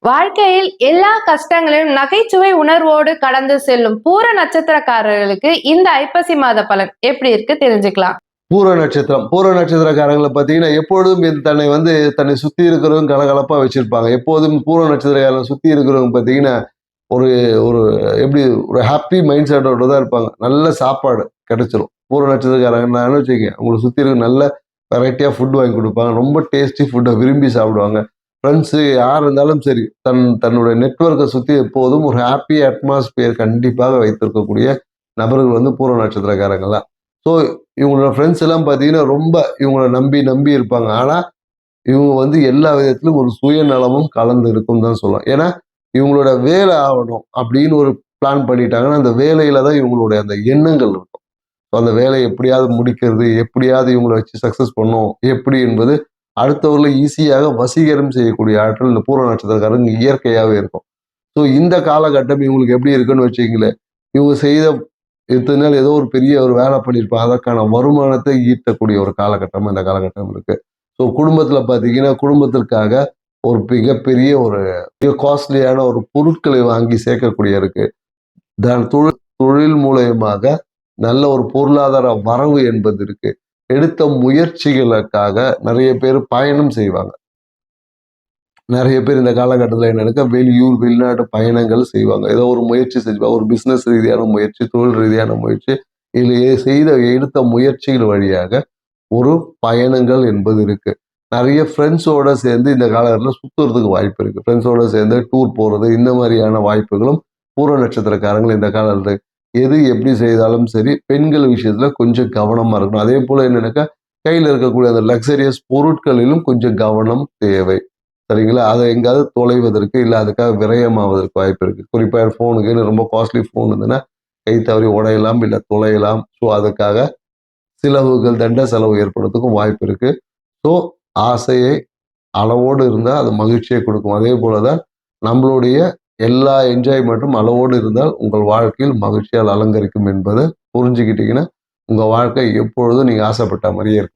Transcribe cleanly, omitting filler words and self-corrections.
வாழ்க்கையில் எல்லா கஷ்டங்களையும் நகைச்சுவை உணர்வோடு கடந்து செல்லும் பூர நட்சத்திரக்காரர்களுக்கு இந்த ஐப்பசி மாத பலன் எப்படி இருக்கு தெரிஞ்சுக்கலாம். பூர நட்சத்திரக்காரங்களை பார்த்தீங்கன்னா எப்பொழுதும் தன்னை சுத்தி இருக்கிறவங்க கலகலப்பா வச்சிருப்பாங்க. எப்போதும் பூர நட்சத்திரக்காரங்களை சுத்தி இருக்கிறவங்க பார்த்தீங்கன்னா ஒரு ஒரு எப்படி ஒரு ஹாப்பி மைண்ட் செட்டோட தான் இருப்பாங்க. நல்ல சாப்பாடு கிடைச்சிரும். பூர நட்சத்திரக்காரங்க வச்சுக்கோங்க, உங்களை சுத்தி இருக்க நல்ல வெரைட்டியா ஃபுட் வாங்கி கொடுப்பாங்க. ரொம்ப டேஸ்டி ஃபுட்டை விரும்பி சாப்பிடுவாங்க. ஃப்ரெண்ட்ஸு யார் இருந்தாலும் சரி, தன்னுடைய நெட்வொர்க்கை சுற்றி எப்போதும் ஒரு ஹாப்பி அட்மாஸ்பியர் கண்டிப்பாக வைத்திருக்கக்கூடிய நபர்கள் பூர நட்சத்திரக்காரங்க தான். ஸோ இவங்களோட ஃப்ரெண்ட்ஸ் எல்லாம் பார்த்தீங்கன்னா ரொம்ப இவங்களை நம்பி இருப்பாங்க. ஆனால் இவங்க எல்லா விதத்திலும் ஒரு சுயநலமும் கலந்து இருக்கும் தான் சொல்லலாம். ஏன்னா இவங்களோட வேலை ஆகணும் அப்படின்னு ஒரு பிளான் பண்ணிட்டாங்கன்னா அந்த வேலையில தான் இவங்களுடைய அந்த எண்ணங்கள் இருக்கும். ஸோ அந்த வேலையை எப்படியாவது முடிக்கிறது, எப்படியாவது இவங்களை வச்சு சக்ஸஸ் பண்ணும் எப்படி என்பது அடுத்தவர்களை ஈஸியாக வசீகரம் செய்யக்கூடிய ஆற்றல் இந்த பூர நட்சத்திரக்காரங்க இயற்கையாகவே இருக்கும். ஸோ இந்த காலகட்டம் இவங்களுக்கு எப்படி இருக்குன்னு வச்சுங்களேன், இவங்க செய்த இத்தனை நாள் ஏதோ ஒரு பெரிய ஒரு வேலை பண்ணியிருப்பாங்க, அதற்கான வருமானத்தை ஈட்டக்கூடிய ஒரு காலகட்டமாக இந்த காலகட்டம் இருக்கு. ஸோ குடும்பத்தில் பார்த்தீங்கன்னா குடும்பத்திற்காக ஒரு மிகப்பெரிய ஒரு காஸ்ட்லியான ஒரு பொருட்களை வாங்கி சேர்க்கக்கூடிய இருக்கு. தொழில் மூலயமாக நல்ல ஒரு பொருளாதார வரவு என்பது இருக்கு. எடுத்த முயற்சிகளுக்காக நிறைய பேர் பயணம் செய்வாங்க. நிறைய பேர் இந்த காலகட்டத்தில் என்னன்னா வெளியூர் வெளிநாட்டு பயணங்கள் செய்வாங்க. ஏதோ ஒரு முயற்சி செஞ்சுவாங்க. ஒரு பிஸ்னஸ் ரீதியான முயற்சி, தொழில் ரீதியான முயற்சி, இதில் எடுத்த முயற்சிகள் வழியாக ஒரு பயணங்கள் என்பது இருக்கு. நிறைய ஃப்ரெண்ட்ஸோட சேர்ந்து இந்த காலகட்டத்தில் சுற்றுறதுக்கு வாய்ப்பு இருக்கு. ஃப்ரெண்ட்ஸோட சேர்ந்து டூர் போறது, இந்த மாதிரியான வாய்ப்புகளும் பூர நட்சத்திரக்காரங்கள் இந்த காலத்தில் எது எப்படி செய்தாலும் சரி, பெண்கள் விஷயத்துல கொஞ்சம் கவனமா இருக்கணும். அதே போல என்னன்னாக்கா கையில் இருக்கக்கூடிய அந்த லக்ஸரியஸ் பொருட்களிலும் கொஞ்சம் கவனம் தேவை. சரிங்களா? அதை எங்காவது தொலைவதற்கு இல்லை அதுக்காக விரயமாவதற்கு வாய்ப்பு இருக்கு. குறிப்பாக ஃபோனுக்கு ரொம்ப காஸ்ட்லி ஃபோன் இருந்ததுன்னா கை தவறி உடையலாம், இல்லை தொலையலாம். ஸோ அதுக்காக செலவுகள், தண்ட செலவு ஏற்படுறதுக்கும் வாய்ப்பு இருக்கு. ஸோ ஆசையை அளவோடு இருந்தால் அது மகிழ்ச்சியை கொடுக்கும். அதே போலதான் நம்மளுடைய எல்லா என்ஜாய்மெண்ட்டும் அளவோடு இருந்தால் உங்கள் வாழ்க்கையில் மகிழ்ச்சியால் அலங்கரிக்கும் என்பதை புரிஞ்சுக்கிட்டீங்கன்னா உங்க வாழ்க்கை எப்பொழுதும் நீங்க ஆசைப்பட்ட மாதிரியே இருக்கும்.